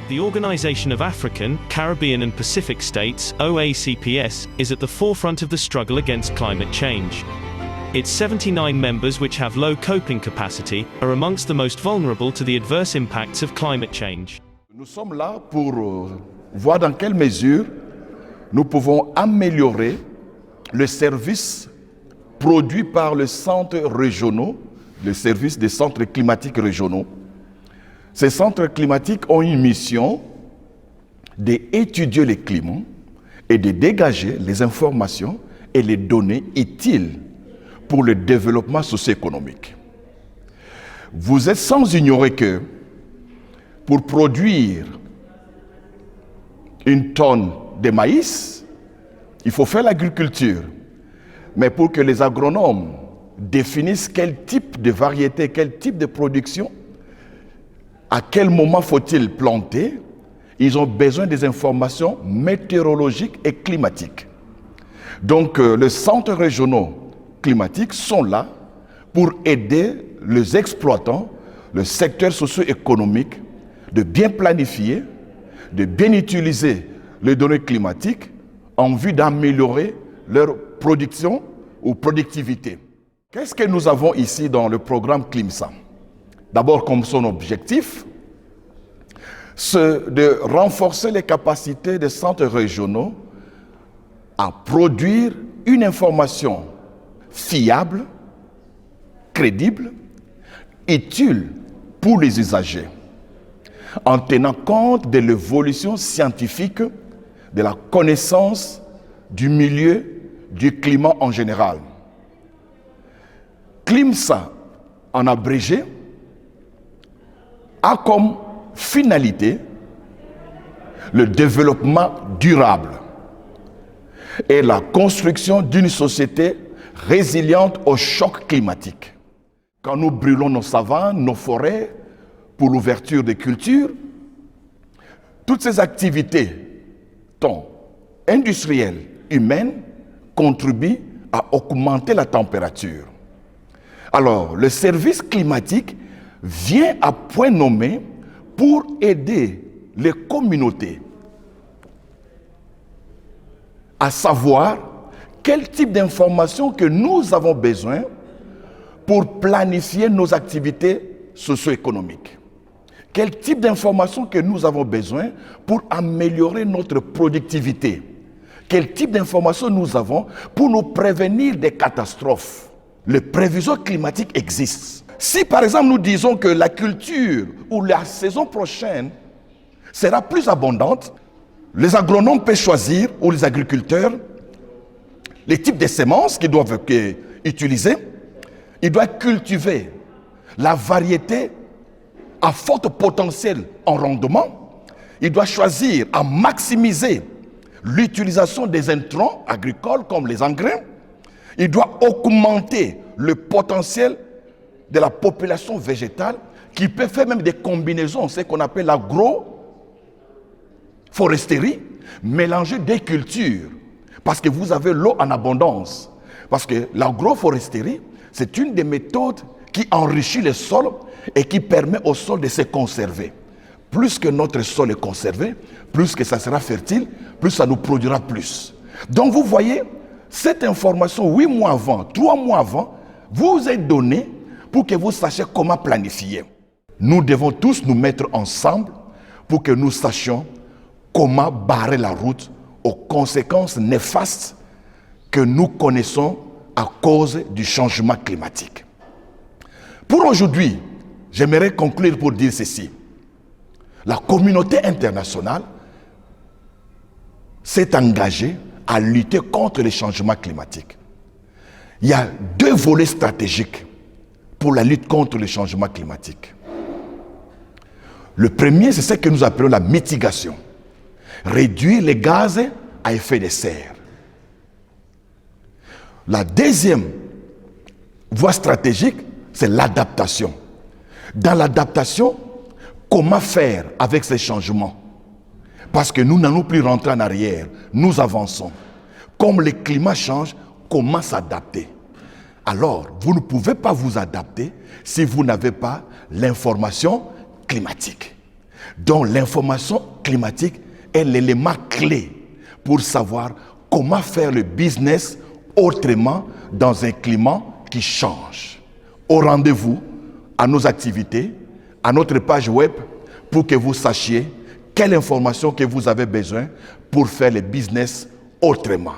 The Organization of African, Caribbean and Pacific States, OACPS, is at the forefront of the struggle against climate change. Its 79 members, which have low coping capacity, are amongst the most vulnerable to the adverse impacts of climate change. Nous sommes là pour voir dans quelle mesure nous pouvons améliorer le service produit par les centres régionaux, le service des centres climatiques régionaux. Ces centres climatiques ont une mission d'étudier le climat et de dégager les informations et les données utiles pour le développement socio-économique. Vous êtes sans ignorer que pour produire une tonne de maïs, il faut faire l'agriculture. Mais pour que les agronomes définissent quel type de variété, quel type de production, à quel moment faut-il planter, ils ont besoin des informations météorologiques et climatiques. Donc, les centres régionaux climatiques sont là pour aider les exploitants, le secteur socio-économique, de bien planifier, de bien utiliser les données climatiques en vue d'améliorer leur production ou productivité. Qu'est-ce que nous avons ici dans le programme CLIMSA? D'abord, comme son objectif, c'est de renforcer les capacités des centres régionaux à produire une information fiable, crédible, utile pour les usagers, en tenant compte de l'évolution scientifique, de la connaissance du milieu, du climat en général. CLIMSA, en abrégé, a comme finalité le développement durable et la construction d'une société résiliente aux chocs climatiques. Quand nous brûlons nos savanes, nos forêts pour l'ouverture des cultures, toutes ces activités, tant industrielles, humaines, contribuent à augmenter la température. Alors, le service climatique vient à point nommé pour aider les communautés à savoir quel type d'informations que nous avons besoin pour planifier nos activités socio-économiques. Quel type d'informations que nous avons besoin pour améliorer notre productivité. Quel type d'informations nous avons pour nous prévenir des catastrophes. Les prévisions climatiques existent. Si par exemple nous disons que la culture ou la saison prochaine sera plus abondante, les agronomes peuvent choisir, ou les agriculteurs, les types de semences qu'ils doivent utiliser. Ils doivent cultiver la variété à fort potentiel en rendement. Ils doivent choisir à maximiser l'utilisation des intrants agricoles comme les engrais. Ils doivent augmenter le potentiel de la population végétale qui peut faire même des combinaisons, ce qu'on appelle l'agroforesterie, mélanger des cultures, parce que vous avez l'eau en abondance. Parce que l'agroforesterie, c'est une des méthodes qui enrichit le sol et qui permet au sol de se conserver. Plus que notre sol est conservé, plus que ça sera fertile, plus ça nous produira plus. Donc vous voyez, cette information 8 mois avant, 3 mois avant, vous est donnée pour que vous sachiez comment planifier. Nous devons tous nous mettre ensemble pour que nous sachions comment barrer la route aux conséquences néfastes que nous connaissons à cause du changement climatique. Pour aujourd'hui, j'aimerais conclure pour dire ceci. La communauté internationale s'est engagée à lutter contre les changements climatiques. Il y a 2 volets stratégiques pour la lutte contre les changements climatiques. Le premier, c'est ce que nous appelons la mitigation. Réduire les gaz à effet de serre. La deuxième voie stratégique, c'est l'adaptation. Dans l'adaptation, comment faire avec ces changements? Parce que nous n'allons plus rentrer en arrière, nous avançons. Comme le climat change, comment s'adapter? Alors, vous ne pouvez pas vous adapter si vous n'avez pas l'information climatique. Donc l'information climatique est l'élément clé pour savoir comment faire le business autrement dans un climat qui change. Au rendez-vous, à nos activités, à notre page web, pour que vous sachiez quelle information que vous avez besoin pour faire le business autrement.